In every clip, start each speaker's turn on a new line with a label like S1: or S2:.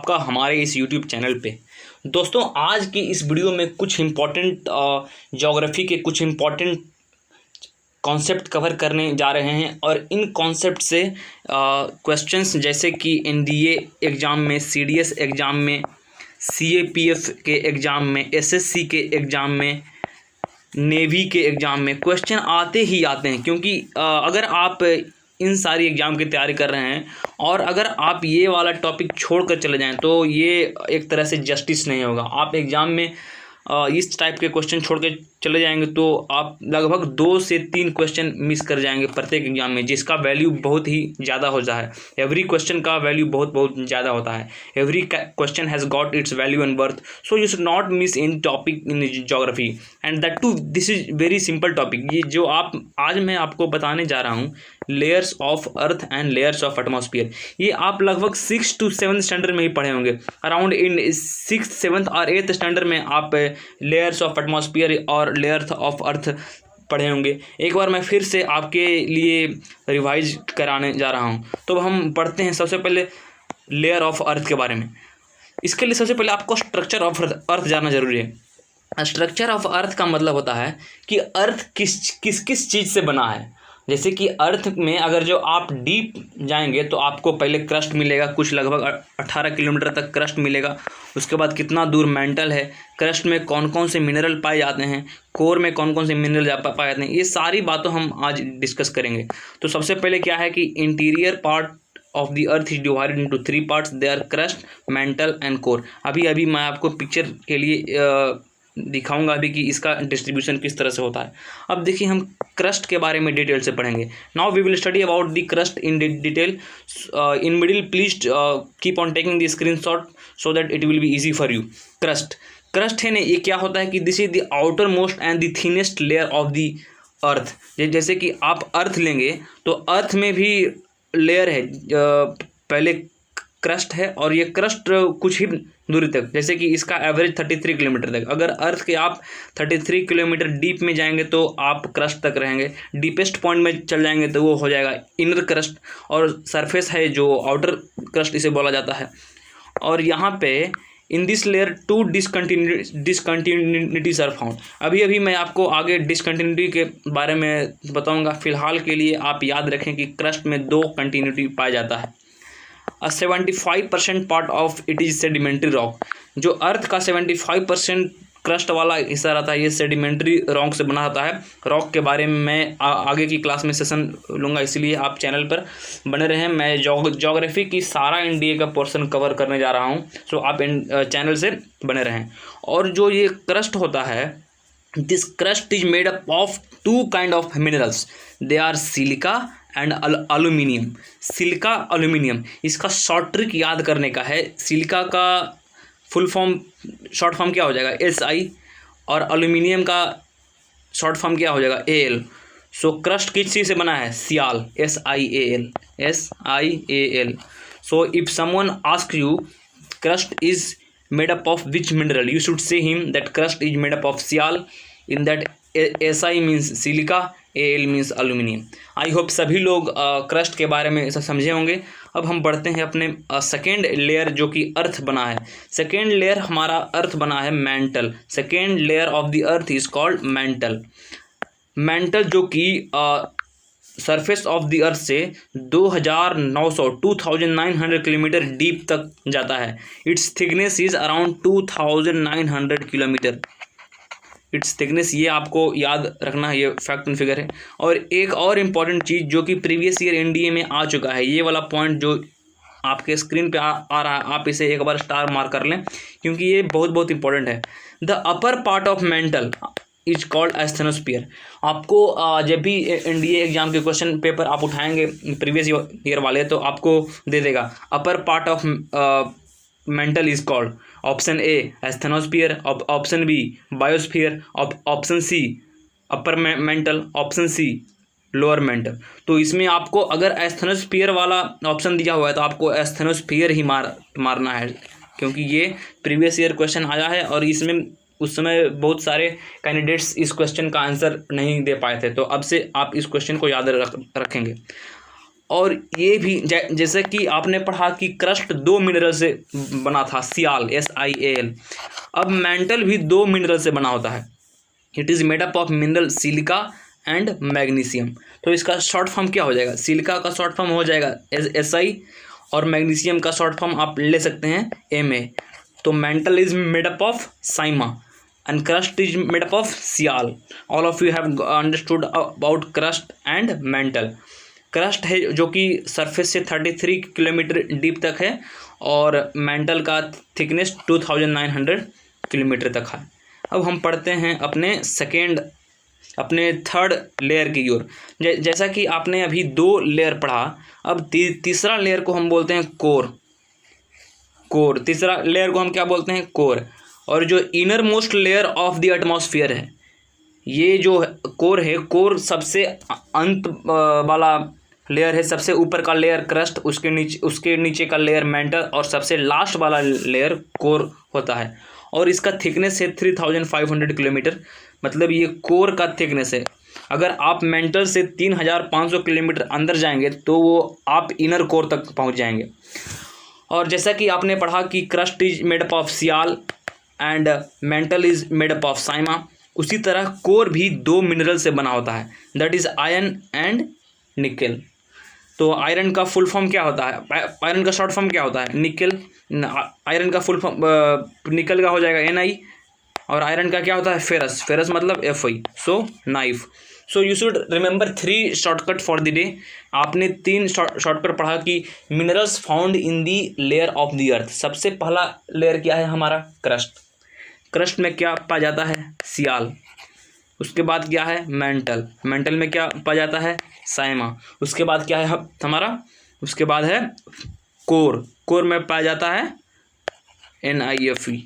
S1: आपका हमारे इस यूट्यूब चैनल पे। दोस्तों आज की इस वीडियो में कुछ इम्पॉर्टेंट ज्योग्राफी के कुछ इम्पॉर्टेंट कॉन्सेप्ट कवर करने जा रहे हैं और इन कॉन्सेप्ट से क्वेश्चंस जैसे कि एनडीए एग्ज़ाम में, सीडीएस एग्ज़ाम में, सीएपीएफ के एग्ज़ाम में, एसएससी के एग्ज़ाम में, नेवी के एग्ज़ाम में क्वेश्चन आते ही आते हैं। क्योंकि अगर आप इन सारी एग्ज़ाम की तैयारी कर रहे हैं और अगर आप ये वाला टॉपिक छोड़ कर चले जाएं तो ये एक तरह से जस्टिस नहीं होगा। आप एग्ज़ाम में इस टाइप के क्वेश्चन छोड़ के चले जाएंगे तो आप लगभग 2 से 3 क्वेश्चन मिस कर जाएंगे प्रत्येक एग्जाम में, जिसका वैल्यू बहुत ही ज़्यादा होता है। एवरी क्वेश्चन का वैल्यू बहुत ज़्यादा होता है। Every question has got its value and worth, so you should not miss in topic in geography and that too this is very simple topic. ये जो आज मैं आपको बताने जा रहा हूँ, layers of earth and layers of atmosphere, ये आप लगभग 6th to 7th स्टैंडर्ड में ही पढ़े होंगे। अराउंड इन 6th, 7th और 8th स्टैंडर्ड में आप लेयर्स ऑफ एटमॉस्फेयर और लेयर्स ऑफ अर्थ पढ़े होंगे। एक बार मैं फिर से आपके लिए रिवाइज कराने जा रहा हूँ। तो हम पढ़ते हैं सबसे पहले लेयर ऑफ अर्थ के बारे में। इसके लिए सबसे पहले आपको स्ट्रक्चर ऑफ अर्थ जानना जरूरी है। स्ट्रक्चर ऑफ अर्थ का मतलब होता है कि अर्थ किस चीज़ से बना है। जैसे कि अर्थ में अगर जो आप डीप जाएंगे तो आपको पहले क्रस्ट मिलेगा, कुछ लगभग 18 किलोमीटर तक क्रस्ट मिलेगा। उसके बाद कितना दूर मेंटल है, क्रस्ट में कौन कौन से मिनरल पाए जाते हैं, कोर में कौन कौन से मिनरल पाए जाते हैं, ये सारी बातों हम आज डिस्कस करेंगे। तो सबसे पहले क्या है कि interior part of the earth is divided into 3 parts, they are crust, mantle and core. अभी मैं आपको पिक्चर के लिए दिखाऊंगा अभी कि इसका डिस्ट्रीब्यूशन किस तरह से होता है। अब देखिए हम क्रस्ट के बारे में डिटेल से पढ़ेंगे। Now we will study about the crust in detail. In middle please keep on taking the screenshot so that it will be easy for you. Crust है ना, ये क्या होता है कि this is the outer most and the thinnest layer of the earth. जैसे कि आप अर्थ लेंगे तो अर्थ में भी लेयर है, पहले क्रस्ट है और ये क्रस्ट कुछ ही दूरी तक, जैसे कि इसका एवरेज 33 किलोमीटर तक। अगर अर्थ के आप 33 किलोमीटर डीप में जाएंगे तो आप क्रस्ट तक रहेंगे। डीपेस्ट पॉइंट में चल जाएंगे तो वो हो जाएगा इनर क्रस्ट, और सरफेस है जो आउटर क्रस्ट इसे बोला जाता है। और यहाँ पे in this layer 2 discontinuities are found. अभी मैं आपको आगे डिसकंटिन्यूटी के बारे में बताऊँगा। फिलहाल के लिए आप याद रखें कि क्रस्ट में 2 कंटिन्यूटी पाया जाता है। 75% part of it is sedimentary rock. जो अर्थ का 75% क्रस्ट वाला हिस्सा रहता है, ये सेडिमेंट्री रॉक से बना होता है। रॉक के बारे में मैं आगे की क्लास में सेशन लूँगा, इसलिए आप चैनल पर बने रहें। मैं ज्योग्राफी की सारा एनडीए का पोर्शन कवर करने जा रहा हूँ, सो आप चैनल से बने रहें। और जो ये क्रस्ट होता है, this crust is made up of 2 kind of minerals, they are silica and aluminium. Silica aluminium, इसका शॉर्ट ट्रिक याद करने का है। सिलिका का फुल फॉर्म, शॉर्ट फॉर्म क्या हो जाएगा, SI, और एल्यूमिनियम का शॉर्ट फॉर्म क्या हो जाएगा, AL। सो क्रस्ट किस चीज़ से बना है, सियाल, SIAL। So if someone ask you crust is made up of which mineral, you should say him that crust is made up of sial, in that SI means silica, AL means aluminium। I hope सभी लोग crust के बारे में समझे होंगे। अब हम बढ़ते हैं अपने सेकेंड लेयर जो कि अर्थ बना है। सेकेंड लेयर हमारा अर्थ बना है mental. Second layer of the earth is called mental. Mental जो कि सरफेस ऑफ द अर्थ से 2900 किलोमीटर डीप तक जाता है। It's thickness is around 2900 kilometre. It's thickness, ये आपको याद रखना है, ये फैक्ट एंड फिगर है। और एक और इम्पॉर्टेंट चीज़ जो कि प्रीवियस ईयर एनडीए में आ चुका है, ये वाला पॉइंट जो आपके स्क्रीन पे आ रहा है, आप इसे एक बार स्टार मार्क कर लें क्योंकि ये बहुत इंपॉर्टेंट है। The upper part of mantle is called asthenosphere. आपको जब भी एनडीए एग्जाम के क्वेश्चन पेपर आप उठाएंगे प्रीवियस ईयर वाले, तो आपको दे देगा upper part of mantle is called, option A asthenosphere, option B biosphere, option C upper mantle, option C lower mantle. तो इसमें आपको अगर एस्थेनोस्फीयर वाला ऑप्शन दिया हुआ है तो आपको एस्थेनोस्फीयर ही मारना है, क्योंकि ये प्रीवियस ईयर क्वेश्चन आया है और इसमें उस समय बहुत सारे कैंडिडेट्स इस क्वेश्चन का आंसर नहीं दे पाए थे। तो अब से आप इस क्वेश्चन को याद रखेंगे। और ये भी जैसे कि आपने पढ़ा कि क्रस्ट 2 मिनरल से बना था, सियाल, SiAl। अब मेंटल भी 2 मिनरल से बना होता है। It is made up of mineral silica and magnesium. तो इसका शॉर्ट फॉर्म क्या हो जाएगा? सिलिका का शॉर्ट फॉर्म हो जाएगा Si, और मैग्नीशियम का शॉर्ट फॉर्म आप ले सकते हैं Ma। तो mental is made up of Saima and crust is made up of sial. All of you have understood about crust and mantle. crust है जो कि सरफेस से 33 किलोमीटर डीप तक है, और मेंटल का थिकनेस 2900 किलोमीटर तक है। अब हम पढ़ते हैं अपने थर्ड लेयर की ओर। जैसा कि आपने अभी 2 लेयर पढ़ा, अब तीसरा लेयर को हम बोलते हैं कोर। तीसरा लेयर को हम क्या बोलते हैं? कोर। और जो inner most layer of the atmosphere है, ये जो कोर है, कोर सबसे अंत वाला लेयर है। सबसे ऊपर का लेयर क्रस्ट, उसके नीचे का लेयर मेंटल, और सबसे लास्ट वाला लेयर कोर होता है। और इसका थिकनेस है 3500 किलोमीटर, मतलब ये कोर का थिकनेस है। अगर आप मेंटल से 3500 किलोमीटर अंदर जाएंगे तो वो आप इनर कोर तक पहुंच जाएंगे। और जैसा कि आपने पढ़ा कि crust is made up of sial and mantle is made up of sima, उसी तरह कोर भी 2 मिनरल से बना होता है, that is iron and nickel. तो आयरन का फुल फॉर्म क्या होता है? आयरन का शॉर्ट फॉर्म क्या होता है? निकेल। आयरन का फुल फॉर्म निकल का हो जाएगा Na, और आयरन का क्या होता है? फेरस मतलब Fe। So knife. So you should remember 3 shortcut for the day. आपने 3 शॉर्टकट पढ़ा कि minerals found in the layer of the अर्थ। सबसे पहला लेयर क्या है हमारा? क्रस्ट। क्रस्ट में क्या पाया जाता है? सियाल। उसके बाद क्या है? मेंटल में क्या पाया जाता है? साइमा। उसके बाद क्या है हमारा? उसके बाद है कोर में पाया जाता है NiFe।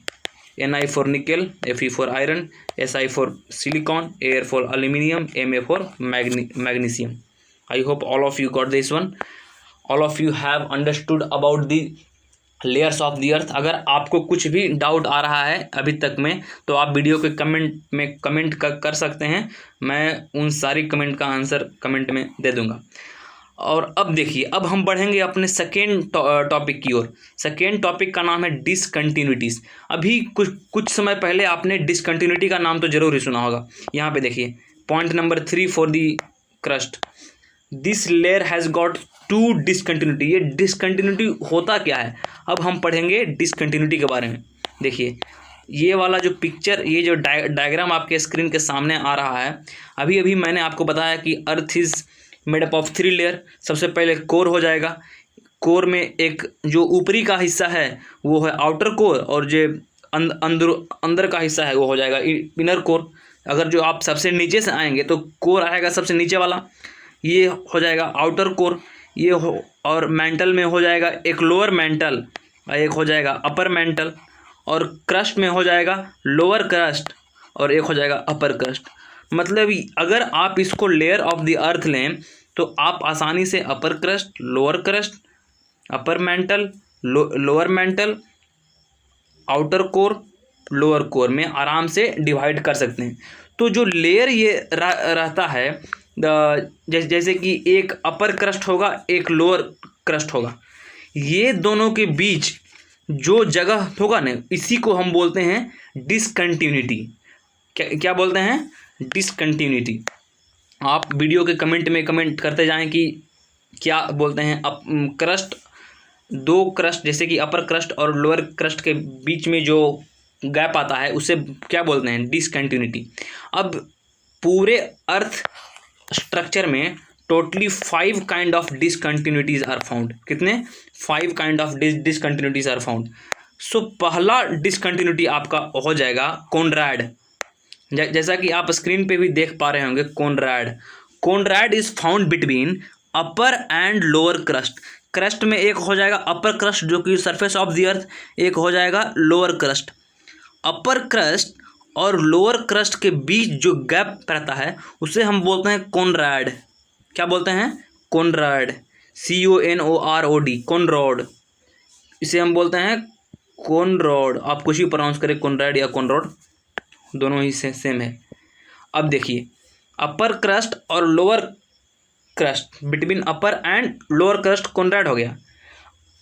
S1: Ni for nickel, Fe for iron, Si for silicon, Air for aluminium, Ma for magnesium. I hope all of you got this one. All of you have understood about the layers of the earth. अगर आपको कुछ भी doubt आ रहा है अभी तक में, तो आप वीडियो के कमेंट में कमेंट कर सकते हैं। मैं उन सारी कमेंट का आंसर कमेंट में दे दूंगा। और अब देखिए, अब हम बढ़ेंगे अपने सेकेंड टॉपिक की ओर। सेकेंड टॉपिक का नाम है डिसकंटिन्यूटीज़। अभी कुछ समय पहले आपने डिसकंटिन्यूटी का नाम तो जरूर ही सुना होगा। यहाँ पे देखिए, point number 3 for the crust, this layer has got 2 discontinuity. ये डिसकंटिन्यूटी होता क्या है, अब हम पढ़ेंगे डिसकंटिन्यूटी के बारे में। देखिए, ये वाला जो पिक्चर, ये जो डायग्राम आपके स्क्रीन के सामने आ रहा है, अभी मैंने आपको बताया कि earth is made up of 3 layer. सबसे पहले कोर हो जाएगा। कोर में एक जो ऊपरी का हिस्सा है वो है आउटर कोर, और जो अंदर का हिस्सा है वो हो जाएगा इनर कोर। अगर जो आप सबसे नीचे से आएंगे तो कोर आएगा सबसे नीचे वाला, ये हो जाएगा आउटर कोर। ये हो, और मेंटल में हो जाएगा एक लोअर मेंटल, एक हो जाएगा अपर मेंटल, और क्रस्ट में हो जाएगा लोअर क्रस्ट, और एक हो जाएगा अपर क्रस्ट। मतलब अगर आप इसको लेयर ऑफ द अर्थ लें तो आप आसानी से upper crust, lower crust, upper mantle, lower mantle, outer core, lower core में आराम से डिवाइड कर सकते हैं। तो जो लेयर ये रहता है, जैसे कि एक अपर क्रस्ट होगा, एक लोअर क्रस्ट होगा, ये दोनों के बीच जो जगह होगा ना, इसी को हम बोलते हैं डिसकंटिन्यूटी। क्या बोलते हैं? डिसकंटिन्यूटी। आप वीडियो के कमेंट में कमेंट करते जाएं कि क्या बोलते हैं। क्रस्ट, 2 क्रस्ट, जैसे कि अपर क्रस्ट और लोअर क्रस्ट के बीच में जो गैप आता है उसे क्या बोलते हैं? डिसकंटिन्यूटी। अब पूरे अर्थ स्ट्रक्चर में totally 5 kind of discontinuities are found. कितने? 5 kind of discontinuities are found. So पहला डिसकंटिन्यूटी आपका हो जाएगा कोनराड। जैसा कि आप स्क्रीन पे भी देख पा रहे होंगे, Conrad is found between upper and lower crust. Crust में एक हो जाएगा अपर क्रस्ट जो कि सरफेस ऑफ द अर्थ, एक हो जाएगा लोअर क्रस्ट। अपर क्रस्ट और लोअर क्रस्ट के बीच जो गैप रहता है उसे हम बोलते हैं कोनराड। क्या बोलते हैं? कोनराड। CONOROD, कोनरॉड। इसे हम बोलते हैं कोनरॉड। आप कुछ भी प्रोनाउंस करें, कोनराड या कोनरॉड, दोनों ही सेम है। अब देखिए, अपर क्रस्ट और lower crust, between upper and lower crust Conrad हो गया।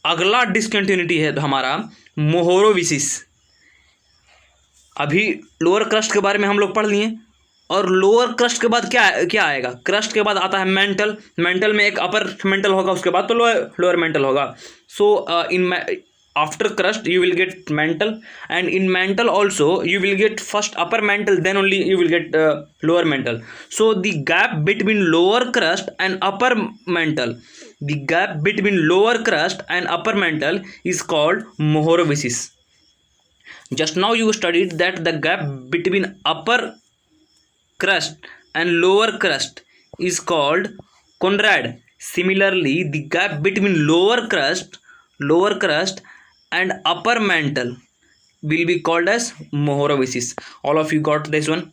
S1: अगला डिसकंटिन्यूटी है हमारा मोहोरोविसिस। अभी लोअर क्रस्ट के बारे में हम लोग पढ़ लिए, और लोअर क्रस्ट के बाद क्या क्या आएगा? क्रस्ट के बाद आता है मेंटल। मेंटल में एक अपर मेंटल होगा, उसके बाद तो लोअर मेंटल होगा। सो इन after crust you will get mental, and in mental also you will get first upper mental, then only you will get lower mental. So the gap between lower crust and upper mental, the gap between lower crust and upper mental is called mohorovisius. Just now you studied that the gap between upper crust and lower crust is called Conrad. Similarly, the gap between lower crust and upper mantle will be called as mohorovisius. All of you got this one?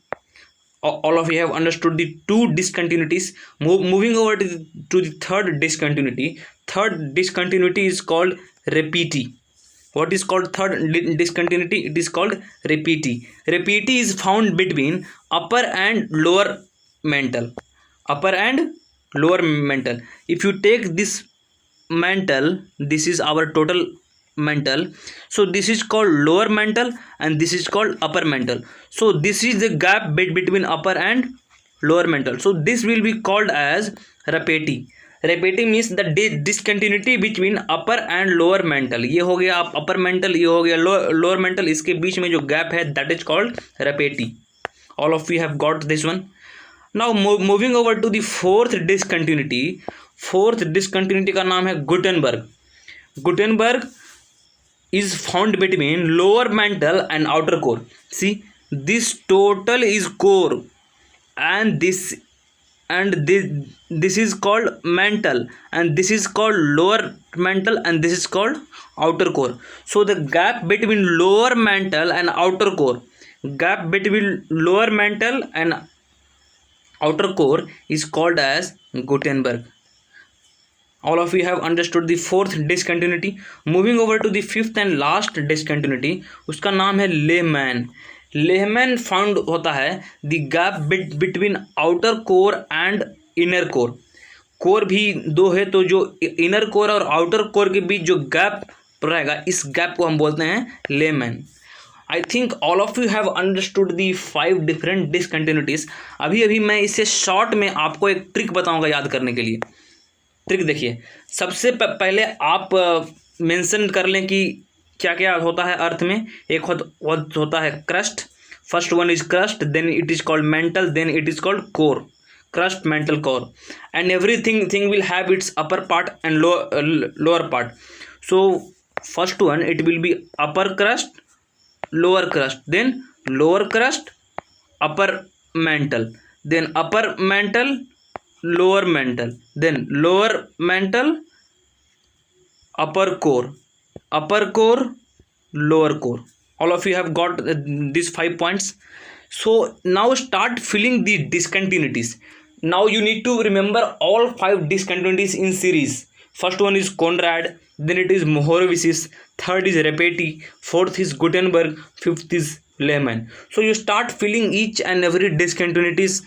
S1: All of you have understood the two discontinuities. Moving over to the third discontinuity. Third discontinuity is called repeaty. What is called third discontinuity? It is called repeaty. Repeaty is found between upper and lower mantle. Upper and lower mantle. If you take this mantle, this is our total mantle, so this is called lower mantle and this is called upper mantle. So this is the gap between upper and lower mantle, so this will be called as repeaty. Repeaty means the discontinuity between upper and lower mantle. ये हो गया upper mantle, ये हो गया lower mantle, इसके बीच में जो gap है that is called repeaty. All of you have got this one. Now moving over to the fourth discontinuity. Fourth discontinuity का नाम है Gutenberg. Gutenberg is found between lower mantle and outer core. See, this total is core, and this is called mantle, and this is called lower mantle, and this is called outer core. So the gap between lower mantle and outer core, gap between lower mantle and outer core is called as Gutenberg. All of you have understood the fourth discontinuity. Moving over to the fifth and last discontinuity, उसका नाम है Lehman. Lehman found होता है the gap between outer core and inner core. Core भी दो है, तो जो इनर कोर और आउटर कोर के बीच जो गैप रहेगा, इस गैप को हम बोलते हैं Lehman. I think all of you have understood the 5 different discontinuities. अभी मैं इसे शॉर्ट में आपको एक ट्रिक बताऊंगा याद करने के लिए. ट्रिक देखिए, सबसे पहले आप मेंशन कर लें कि क्या क्या होता है अर्थ में. एक होता है crust. First one is crust, then it is called mantle, then it is called core. Crust, mantle, core, and everything will have its upper part and lower part. So first one it will be upper crust, lower crust, then lower crust, upper mantle, then upper mantle, lower mantle, then lower mantle, upper core, lower core. All of you have got these 5 points. So now start filling the discontinuities. Now you need to remember all 5 discontinuities in series. First one is Conrad, then it is Mohorovicius, third is Repeaty, fourth is Gutenberg, fifth is Lehman. So you start filling each and every discontinuities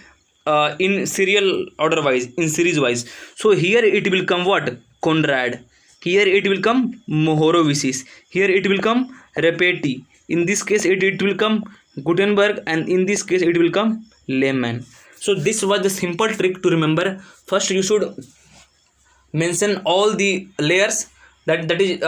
S1: in serial order wise, in series wise. So here it will come what? Conrad. Here it will come Mohorovicius. Here it will come Repeaty. In this case it will come Gutenberg, and in this case it will come Lehman. So this was the simple trick to remember. First you should mention all the layers, that is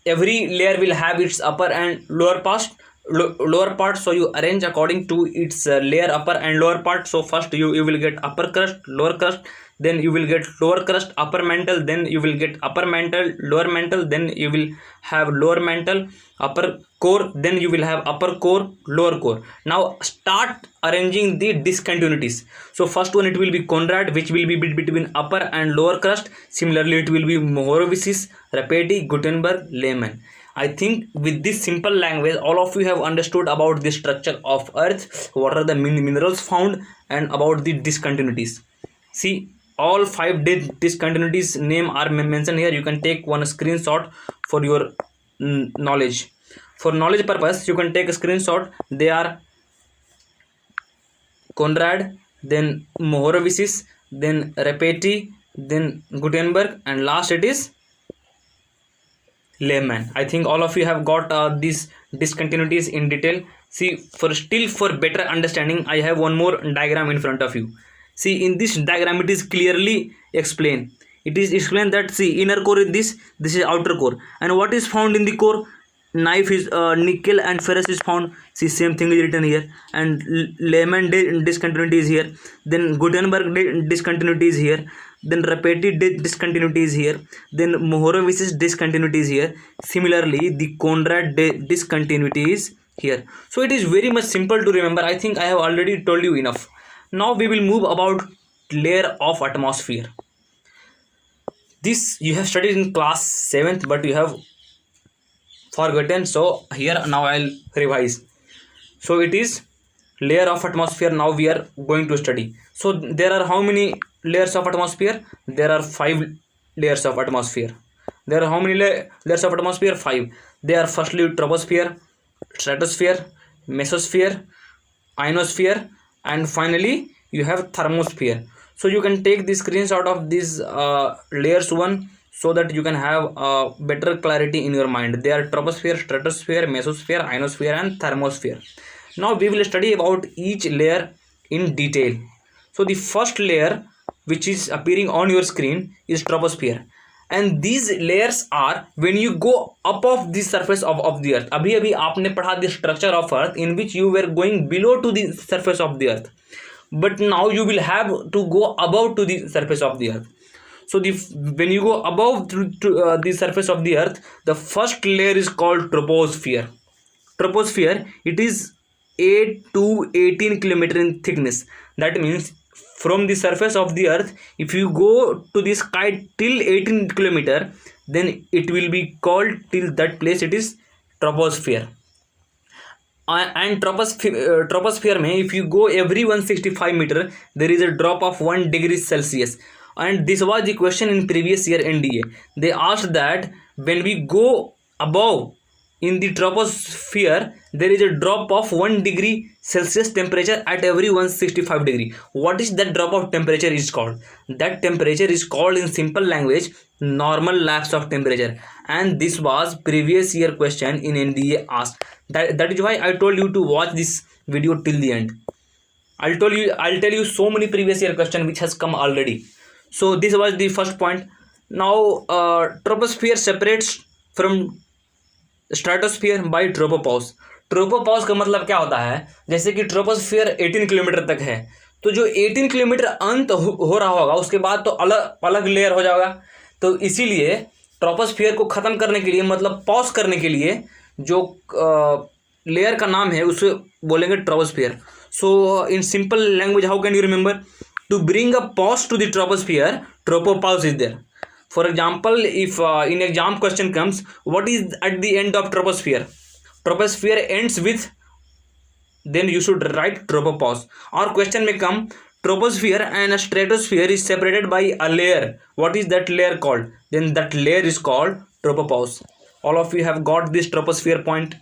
S1: every layer will have its upper and lower part, so you arrange according to its layer upper and lower part. So first you will get upper crust, lower crust, then you will get lower crust, upper mantle, then you will get upper mantle, lower mantle, then you will have lower mantle, upper core, then you will have upper core, lower core. Now start arranging the discontinuities. So first one it will be Conrad, which will be between upper and lower crust. Similarly it will be Mohorovicius, Repeaty, Gutenberg, Lehman. I think with this simple language all of you have understood about the structure of earth, what are the minerals found, and about the discontinuities. See, all 5 discontinuities name are mentioned here. You can take one screenshot for your knowledge. For knowledge purpose you can take a screenshot. They are Conrad, then Mohorovicius, then Repeaty, then Gutenberg, and last it is Lehman. I think all of you have got these discontinuities in detail. See, for better understanding, I have one more diagram in front of you. See, in this diagram it is clearly explained. It is explained that, see, inner core is this is outer core, and what is found in the core? Knife is nickel and ferrous is found. See, same thing is written here, and Lehman discontinuity is here. Then Gutenberg discontinuity is here. Then Rapeti discontinuity is here. Then Mohorowicz's discontinuity is here. Similarly, the Konrad discontinuity is here. So it is very much simple to remember. I think I have already told you enough. Now we will move about layer of atmosphere. This you have studied in class 7th, but you have forgotten. So here now I'll revise. So it is layer of atmosphere. Now we are going to study. So there are how many layers of atmosphere? There are 5 layers of atmosphere. There are how many layers of atmosphere? 5. They are firstly troposphere, stratosphere, mesosphere, ionosphere, and finally you have thermosphere. So you can take the screenshot of these layers one, so that you can have better clarity in your mind. They are troposphere, stratosphere, mesosphere, ionosphere, and thermosphere. Now we will study about each layer in detail. So the first layer which is appearing on your screen is troposphere, and these layers are when you go up of the surface of the earth. अभी अभी आपने पढ़ा the structure of earth in which you were going below to the surface of the earth, but now you will have to go above to the surface of the earth. So when you go above to the surface of the earth, the first layer is called troposphere. Troposphere, it is 8 to 18 kilometer in thickness. That means from the surface of the earth, if you go to the sky till 18 kilometer, then it will be called, till that place it is troposphere. And troposphere mein, if you go every 165 meter, there is a drop of 1 degree Celsius. And this was the question in previous year NDA. They asked that when we go above in the troposphere, there is a drop of 1 degree Celsius temperature at every 165 degree. What is that drop of temperature is called? That temperature is called in simple language normal lapse of temperature. And this was previous year question in NDA asked. That is why I told you to watch this video till the end. I'll tell you so many previous year question which has come already. So this was the first point. Now troposphere separates from stratosphere by tropopause. Tropopause का मतलब क्या होता है? जैसे कि troposphere 18 kilometre तक है, तो जो 18 किलोमीटर अंत हो रहा होगा उसके बाद तो अलग अलग लेयर हो जाएगा. तो इसीलिए ट्रोपोस्फीयर को ख़त्म करने के लिए, मतलब पॉज करने के लिए, जो लेयर का नाम है उसे बोलेंगे troposphere. So in simple language how can you remember? To bring a pause to the troposphere, tropopause is there. For example, if in exam question comes, what is at the end of troposphere? Troposphere ends with, then you should write tropopause. Or question may come, troposphere and a stratosphere is separated by a layer. What is that layer called? Then that layer is called tropopause. All of you have got this troposphere point.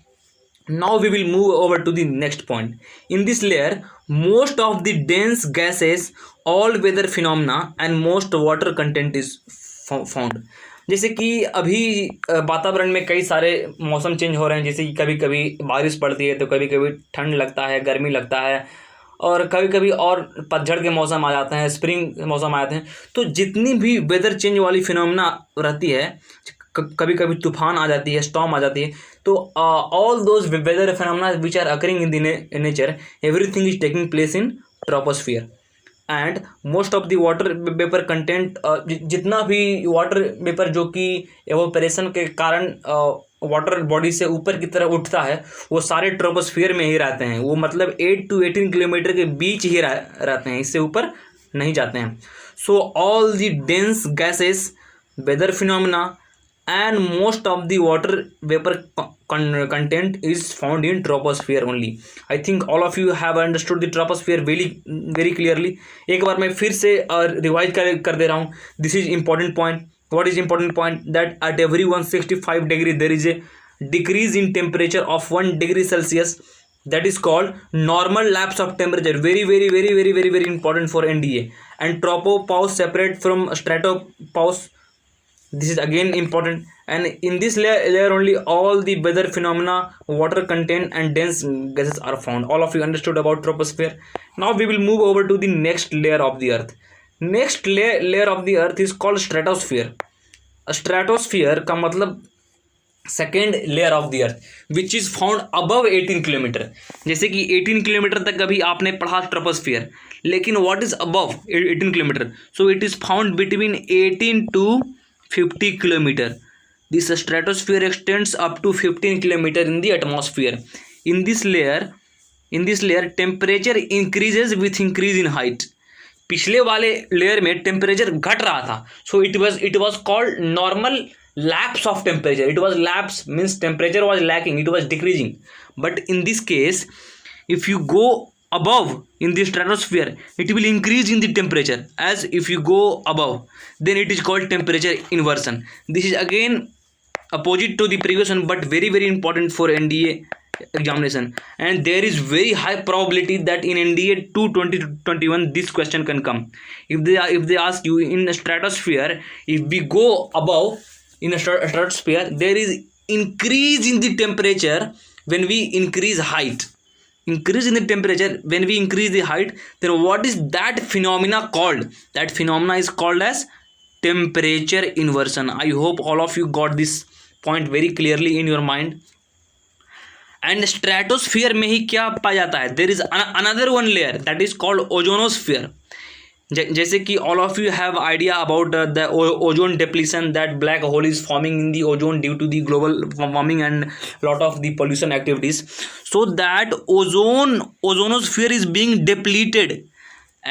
S1: Now we will move over to the next point. In this layer, most of the dense gases, all weather phenomena, and most water content is found. जैसे कि अभी वातावरण में कई सारे मौसम change हो रहे हैं. जैसे कि कभी कभी बारिश पड़ती है, तो कभी कभी ठंड लगता है, गर्मी लगता है, और कभी कभी और पतझड़ के मौसम आ जाते हैं, स्प्रिंग मौसम आ जाते हैं. तो जितनी भी वेदर चेंज वाली फिनोमेना रहती है, कभी कभी तूफान आ जाती है, स्टॉर्म आ जाती है, तो all those weather phenomena which are occurring in the nature, everything is taking place in troposphere. And most of the water vapour content, जितना भी वाटर वेपर जो कि एवोपरेशन के कारण वाटर बॉडी से ऊपर की तरफ उठता है, वो सारे ट्रोपोस्फियर में ही रहते हैं. वो मतलब 8 to 18 किलोमीटर के बीच ही रहते हैं, इससे ऊपर नहीं जाते हैं. So all the dense gases, weather phenomena, and most of the water vapor content is found in troposphere only. I think all of you have understood the troposphere very clearly. एक बार मैं फिर से रिवाइज कर दे रहा हूँ. This is important point. What is important point? That at every 165 degree there is a decrease in temperature of 1 degree Celsius. That is called normal lapse of temperature. Very important for NDA. and tropopause separate from stratopause. This is again important, and in this layer only all the weather phenomena, water content and dense gases are found. All of you understood about troposphere. Now we will move over to the next layer of the earth. Next layer of the earth is called stratosphere. Stratosphere का मतलब second layer of the earth which is found above 18 kilometre. जैसे कि 18 kilometre तक अभी आपने पढ़ा troposphere, लेकिन what is above 18 kilometre? So it is found between 18 to 50 kilometre. This stratosphere extends up to 15 kilometre in the atmosphere. In this layer temperature increases with increase in height. पिछले वाले layer में temperature घट रहा था, so it was called normal lapse of temperature. It was lapse means temperature was lacking, it was decreasing. But in this case, if you go above in the stratosphere, it will increase in the temperature. As if you go above, then it is called temperature inversion. This is again opposite to the previous one, but very very important for NDA examination, and there is very high probability that in NDA 2021 this question can come. If they ask you in stratosphere, if we go above in a stratosphere, there is increase in the temperature when we increase height. Increase in the temperature when we increase the height, then what is that phenomena called? That phenomena is called as temperature inversion. I hope all of you got this point very clearly in your mind. And stratosphere में ही क्या पाया जाता है? There is another one layer that is called ozonosphere. जैसे कि all of you have idea about the ozone depletion, that black hole is forming in the ozone due to the global warming and lot of the pollution activities. So that ozonosphere is being depleted,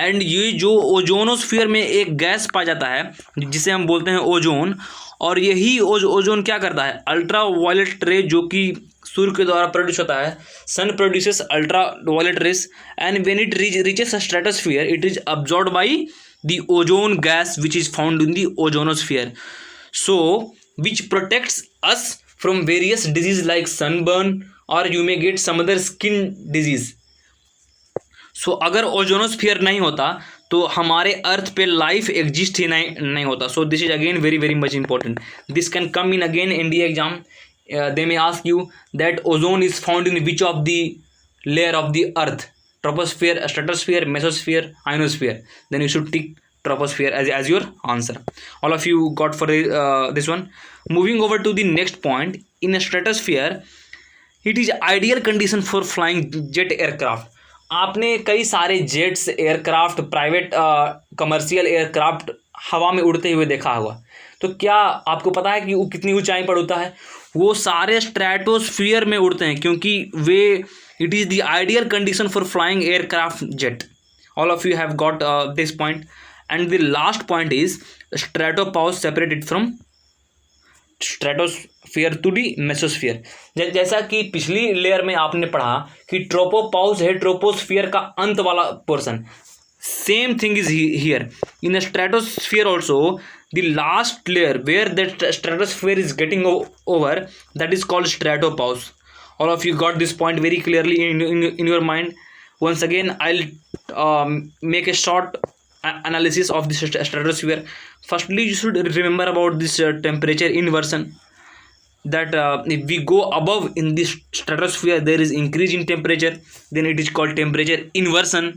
S1: and ये जो ozonosphere में एक gas पाया जाता है जिसे हम बोलते हैं ओजोन, और यही ओजोन क्या करता है? अल्ट्रा वायलेट रे जो कि सूर्य के द्वारा प्रोड्यूस होता है, sun produces ultra violet rays, and when it reaches stratosphere it is absorbed by the ozone gas which is found in the ozonosphere, so which protects us from various disease like sunburn और you may get some other skin disease. So अगर ozonosphere नहीं होता तो हमारे अर्थ पे life exist ही नहीं होता. So this is again very very much important. This can come in again India exam. They may ask you that ozone is found in which of the layer of the earth? Troposphere, stratosphere, mesosphere, ionosphere. Then you should tick troposphere as your answer. All of you got for this one. Moving over to the next point. In a stratosphere, it is ideal condition for flying jet aircraft. आपने कई सारे jets aircraft, private commercial aircraft हवा में उड़ते हुए देखा होगा. तो क्या आपको पता है कि वो कितनी ऊंचाई पर उड़ता है? वो सारे स्ट्रेटोस्फीयर में उड़ते हैं क्योंकि वे it is the ideal condition for flying aircraft jet. All of you have got this point. And the last point is stratopause separated from stratosphere to the mesosphere. जैसा कि पिछली लेयर में आपने पढ़ा कि ट्रोपोपाउस है ट्रोपोस्फीयर का अंत वाला portion. Same thing is here in stratosphere also. The last layer where that stratosphere is getting over, that is called stratopause. All of you got this point very clearly in your mind. Once again, I'll make a short analysis of this stratosphere. Firstly, you should remember about this temperature inversion, that if we go above in this stratosphere, there is increase in temperature, then it is called temperature inversion.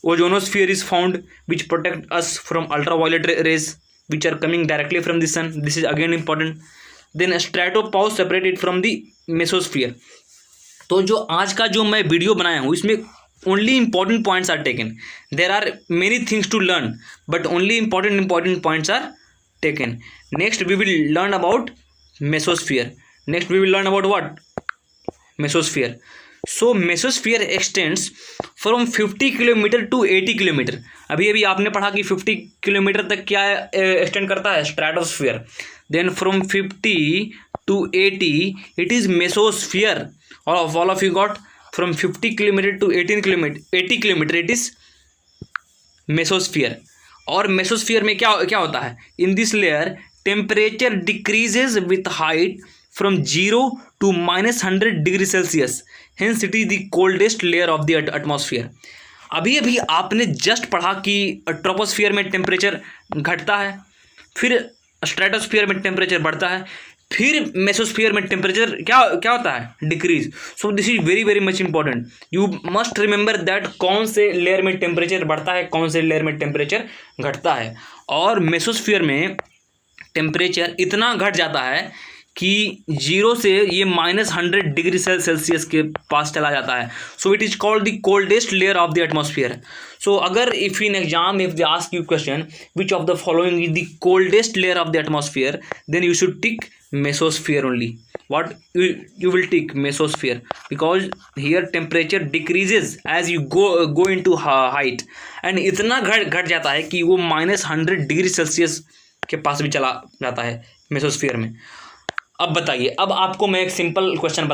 S1: Ozonosphere is found which protect us from ultraviolet rays which are coming directly from the sun. This is again important. Then stratopause separated from the mesosphere. तो जो आज का जो मैं video बनाया हूँ इसमें only important points are taken. There are many things to learn, but only important points are taken. Next we will learn about mesosphere. Next we will learn about what? Mesosphere. So mesosphere extends from 50 kilometre to 80 kilometre. अभी आपने पढ़ा कि 50 kilometre तक क्या extend करता है? Stratosphere. Then from 50 to 80 it is mesosphere. All of you got from 50 kilometre to 80 kilometre it is mesosphere. और mesosphere में क्या होता है? In this layer temperature decreases with height from 0 to -100 degree Celsius. Hence it is the coldest layer of the atmosphere. अभी अभी आपने just पढ़ा कि ट्रोपोस्फियर में टेम्परेचर घटता है, फिर स्ट्रेटोस्फियर में टेम्परेचर बढ़ता है, फिर मेसोस्फियर में टेम्परेचर क्या क्या होता है, decrease. So this is very very much important, you must remember that कौन से लेयर में टेम्परेचर बढ़ता है, कौन से लेयर में टेम्परेचर घटता है। और मेसोस्फियर में टेम्परेचर इतना घट जाता है कि 0 से ये -100 डिग्री सेल्सियस के पास चला जाता है। So it is called the coldest layer of the atmosphere. So अगर if in exam if they ask you question which of the following is the coldest layer of the atmosphere, then you should tick mesosphere only. What you will tick mesosphere, because here temperature decreases as you go into height, and इतना घट जाता है कि वो -100 degree Celsius के पास भी चला जाता है मेसोस्फियर में। अब बताइए, अब आपको मैं एक सिंपल क्वेश्चन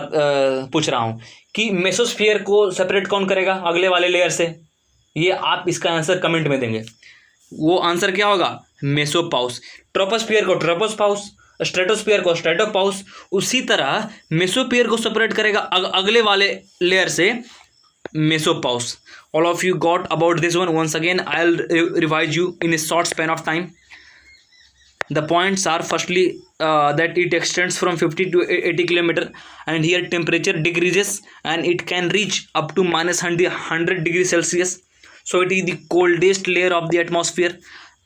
S1: पूछ रहा हूँ कि मेसोस्फियर को सेपरेट कौन करेगा अगले वाले लेयर से? ये आप इसका आंसर कमेंट में देंगे। वो आंसर क्या होगा? मेसोपाउस। ट्रोपोस्फियर को ट्रोपोस्पाउस, स्ट्रेटोस्फियर को स्ट्रेटोपाउस। उसी तरह मेसोस्फियर को सेपरेट करेगा अगले वाले लेयर से mesopause. All of you got about this one. Once again I will revise you in a short span of time. The points are firstly that it extends from 50 to 80 kilometer, and here temperature decreases and it can reach up to -100 degree Celsius. So it is the coldest layer of the atmosphere.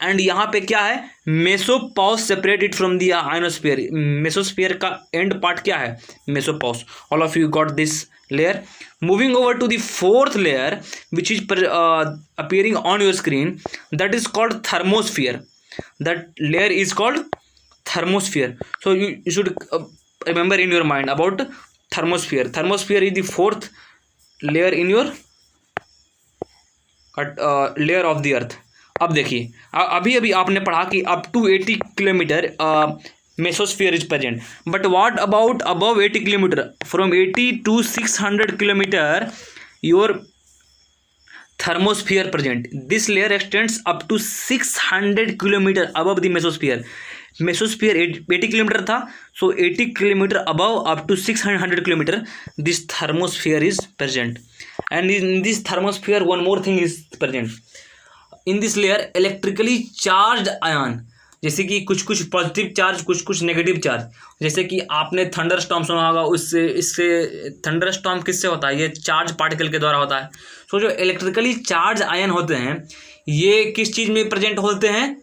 S1: And यहाँ पे क्या है? Mesopause separate it from the ionosphere. Mesosphere का end part क्या है? Mesopause. All of you got this layer. Moving over to the fourth layer, which is appearing on your screen, that is called thermosphere. That layer is called thermosphere. So you should remember in your mind about thermosphere. Thermosphere is the fourth layer in your layer of the earth. अब देखिए, अभी अभी आपने पढ़ा कि up to 80 kilometre mesosphere is present, but what about above 80 kilometre? From 80 to 600 kilometre your thermosphere present. This layer extends up to 600 kilometer above the mesosphere. Mesosphere 80 kilometer था, so 80 kilometer above up to 600 kilometer this thermosphere is present. And in this thermosphere one more thing is present. In this layer electrically charged ion, जैसे कि कुछ कुछ positive charge, कुछ कुछ negative charge, जैसे कि आपने थंडर स्टॉर्म सुना होगा, उससे इससे थंडर स्टॉर्म किससे होता है? ये चार्ज पार्टिकल के द्वारा होता है. सो जो इलेक्ट्रिकली चार्ज आयन होते हैं ये किस चीज़ में प्रेजेंट होते हैं?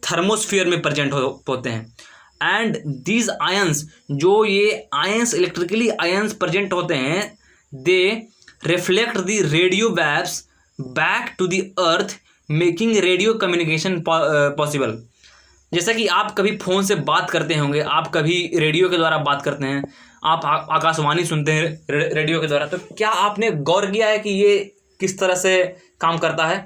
S1: थर्मोस्फीयर में प्रेजेंट होते हैं. एंड दीज आयंस, जो ये आयंस इलेक्ट्रिकली आयंस प्रेजेंट होते हैं, they reflect the radio waves back to the earth, making radio communication possible. जैसा कि आप कभी फ़ोन से बात करते होंगे, आप कभी रेडियो के द्वारा बात करते हैं, आप आकाशवाणी सुनते हैं रेडियो के द्वारा, तो क्या आपने गौर किया है कि ये किस तरह से काम करता है?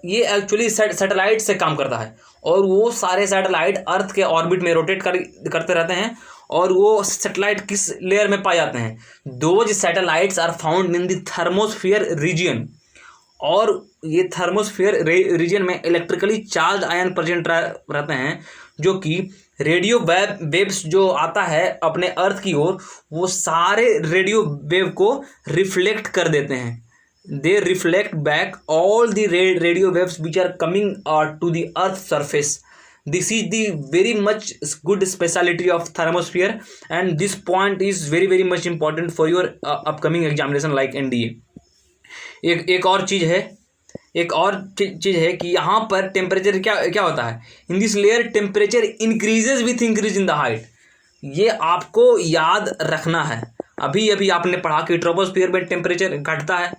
S1: ये एक्चुअली सैटेलाइट से काम करता है, और वो सारे सैटेलाइट अर्थ के ऑर्बिट में रोटेट करते रहते हैं. और वो सैटेलाइट किस लेयर में पाए जाते हैं? Those satellites are found in the thermosphere region. और ये थर्मोस्फीयर रीजन में इलेक्ट्रिकली चार्ज आयन प्रेजेंट रहते हैं, जो कि रेडियो वेव्स जो आता है अपने अर्थ की ओर, वो सारे रेडियो वेव को रिफ्लेक्ट कर देते हैं. They reflect back all the radio waves which are coming to the earth surface. This is the very much good speciality of thermosphere, and this point is very very much important for your upcoming examination like NDA. एक और चीज़ है कि यहाँ पर temperature क्या होता है? In this layer temperature increases with increase in the height. ये आपको याद रखना है. अभी अभी आपने पढ़ा कि ट्रोपोस्फीयर में टेम्परेचर घटता है,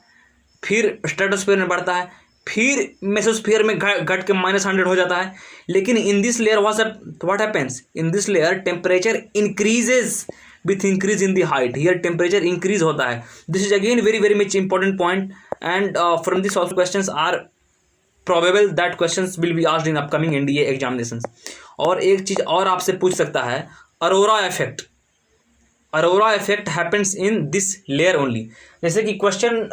S1: फिर स्ट्रेटोस्फीयर में बढ़ता है, फिर मेसोस्फीयर में घट के -100 हो जाता है. लेकिन इन this layer what happens? In this layer temperature increases with increase in the height. Here temperature increase होता है. This is again very very much important point, and from this also questions are probable that questions will be asked in upcoming NDA examinations. और एक चीज़ और आपसे पूछ सकता है, aurora effect. Aurora effect happens in this layer only. जैसे कि question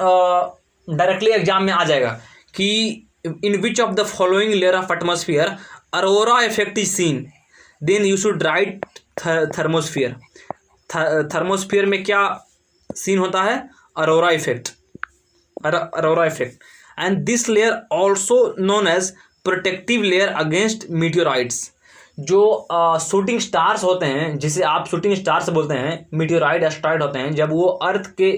S1: directly exam में आ जाएगा कि in which of the following layer of atmosphere aurora effect is seen, then you should write thermosphere. Thermosphere में क्या सीन होता है? Aurora effect. Aurora effect, and this layer also known as protective layer against meteorites. जो shooting stars होते हैं, जिसे आप shooting stars बोलते हैं, मीटियोराइट एस्टेरॉइड होते हैं, जब वो अर्थ के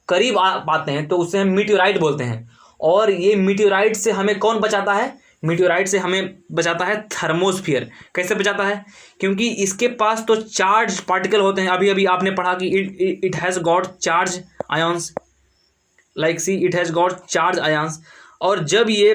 S1: करीब पाते हैं तो उसे हम मीटियोराइट बोलते हैं। और ये मीटियोराइट से हमें कौन बचाता है? मीटियोराइट से हमें बचाता है थर्मोस्फियर। कैसे बचाता है? क्योंकि इसके पास तो चार्ज पार्टिकल होते हैं। अभी अभी आपने पढ़ा कि it has got charge ions, like see it has got charge ions. और जब ये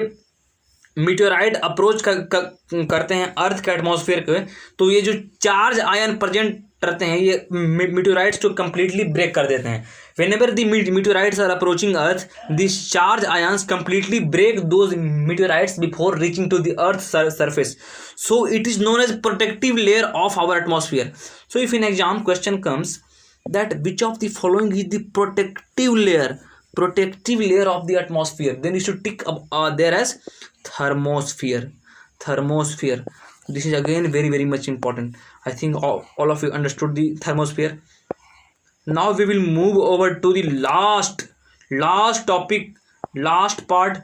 S1: मीटियोराइट अप्रोच करते हैं अर्थ के एटमॉस्फेयर के, तो ये जो चार्ज आयन प्रेजेंट रहते हैं, ये मीटियोराइट्स को कंप्लीटली ब्रेक कर देते हैं। whenever the meteorites are approaching earth, these charge ions completely break those meteorites before reaching to the earth's surface, so it is known as protective layer of our atmosphere. So if in exam question comes that which of the following is the protective layer of the atmosphere, then you should tick there as thermosphere. This is again very much important. I think all of you understood the thermosphere. Now we will move over to the last topic, last part.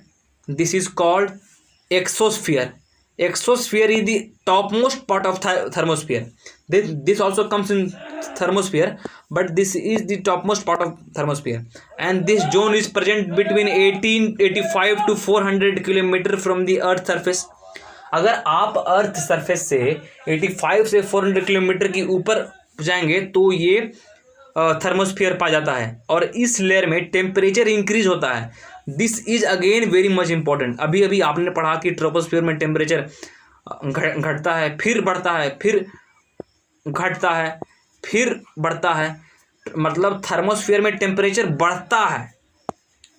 S1: This is called exosphere. Exosphere is the topmost part of thermosphere. This also comes in thermosphere, but this is the topmost part of thermosphere, and this zone is present between 1885 to 400 kilometre from the earth surface. अगर आप earth surface से 85 से 400 kilometre की ऊपर जाएंगे तो ये thermosphere पा जाता है, और इस लेयर में टेम्परेचर इंक्रीज होता है। This is again very much important. अभी अभी आपने पढ़ा कि ट्रोपोस्फियर में टेम्परेचर घटता है, फिर बढ़ता है, फिर घटता है, फिर बढ़ता है, मतलब थर्मोस्फियर में टेम्परेचर बढ़ता है।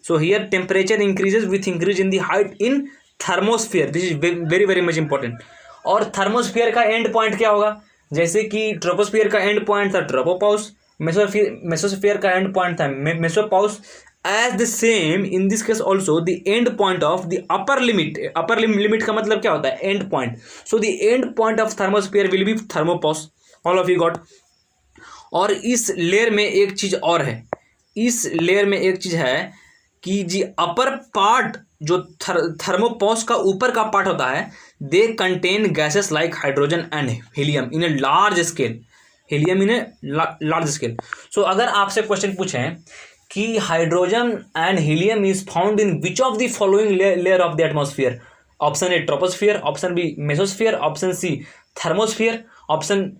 S1: So here temperature increases with increase in the height in thermosphere. This is very much important. और थर्मोस्फियर का एंड पॉइंट क्या होगा? जैसे कि ट्रोपोस्फियर का एंड पॉइंट था ट्रोपोपाउस, मेसोस्फियर का एंड पॉइंट था mesopause. As the same in this case also the end point of the upper limit का मतलब क्या होता है? End point. So the end point of thermosphere will B थर्मोपाउस। All of you got. और इस layer में एक चीज और है, इस लेयर में एक चीज है कि जी अपर पार्ट जो थर्मोपाउस का ऊपर का पार्ट होता है, they contain gases like hydrogen and helium in a large scale. So अगर आपसे क्वेश्चन पूछें कि hydrogen and helium is found in which of the following layer of the atmosphere? Option A troposphere, option B mesosphere, option C thermosphere, option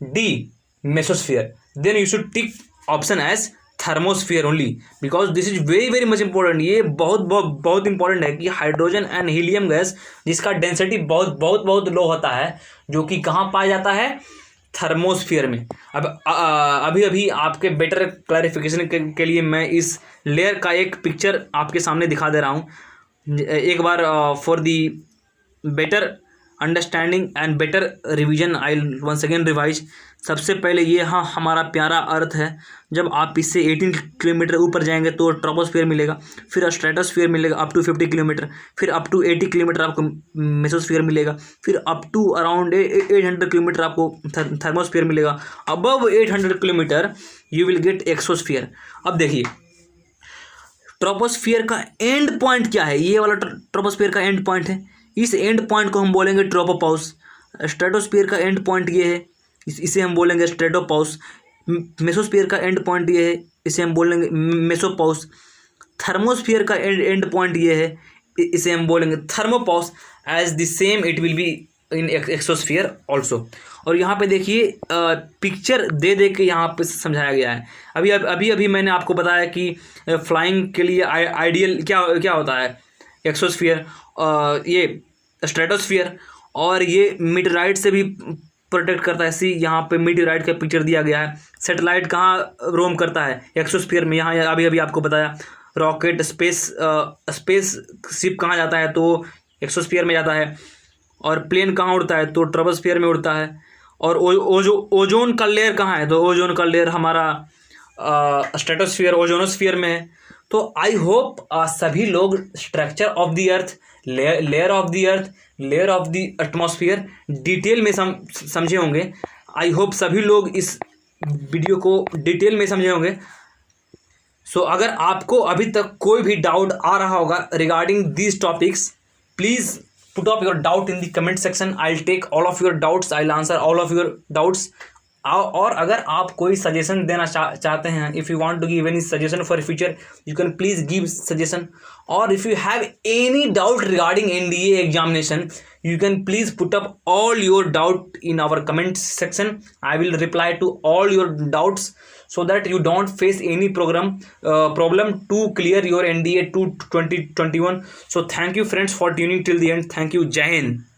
S1: D mesosphere. Then you should tick option as thermosphere only, because this is very much important. ये बहुत important है कि hydrogen and helium gas जिसका density बहुत लो होता है, जो कि कहाँ पाया जाता है? थर्मोस्फियर में। अब अभी आपके बेटर क्लैरिफिकेशन के लिए मैं इस लेयर का एक पिक्चर आपके सामने दिखा दे रहा हूँ एक बार, for the better understanding and better revision I once again revise. सबसे पहले ये हमारा प्यारा अर्थ है। जब आप इससे 18 किलोमीटर ऊपर जाएंगे तो ट्रोपोस्फियर मिलेगा, फिर स्ट्रेटोस्फियर मिलेगा अप टू 50 किलोमीटर, फिर अप टू 80 किलोमीटर आपको मेसोस्फियर मिलेगा, फिर अप टू अराउंड 800 किलोमीटर आपको थर्मोस्फियर मिलेगा। Above 800 kilometre you will get exosphere. अब देखिए ट्रोपोस्फियर का एंड पॉइंट क्या है? ये वाला ट्रोपोस्फियर का एंड पॉइंट है। इस एंड पॉइंट को हम बोलेंगे ट्रोपोपाउस। स्ट्रेटोस्फियर का एंड पॉइंट ये है, इसे हम बोलेंगे स्ट्रेटोपाउस। मेसोस्फियर का एंड पॉइंट ये है, इसे हम बोलेंगे मेसोपाउस। थर्मोस्फियर का एंड पॉइंट ये है, इसे हम बोलेंगे thermopause. As the same it will be in exosphere also. और यहाँ पे देखिए पिक्चर दे के यहाँ पे समझाया गया है। अभी मैंने आपको बताया कि फ्लाइंग के लिए आइडियल क्या होता है? एक्सोस्फियर, ये स्ट्रेटोस्फियर, और ये मीटेराइट से भी प्रोटेक्ट करता है। सी यहाँ पे मीटेराइट का पिक्चर दिया गया है। सैटेलाइट कहाँ रोम करता है? एक्सोस्फियर में। यहाँ अभी आपको बताया रॉकेट स्पेस शिप कहाँ जाता है? तो एक्सोस्फियर में जाता है। और प्लेन कहाँ उड़ता है? तो ट्रोपोस्फियर में उड़ता है। और ओजोन का लेयर कहाँ है? तो ओजोन का लेयर हमारा स्ट्रेटोस्फियर ओजोनोस्फियर में है। तो आई होप सभी लोग structure of the earth, layer of the earth, layer of the atmosphere detail में समझे होंगे। आई होप सभी लोग इस वीडियो को डिटेल में समझे होंगे। सो अगर आपको अभी तक कोई भी डाउट आ रहा होगा regarding these topics, please put up your doubt in the comment section. I'll take all of your doubts, I'll answer all of your doubts. और अगर आप कोई सजेशन देना चाहते हैं, if you want to give any suggestion for future, you can please give suggestion. और if you have any doubt regarding NDA examination, you can please put up all your doubt in our comment section. I will reply to all your doubts so that you don't face any problem to clear your NDA to 2021. So thank you friends for tuning till the end. Thank you. Jai Hind.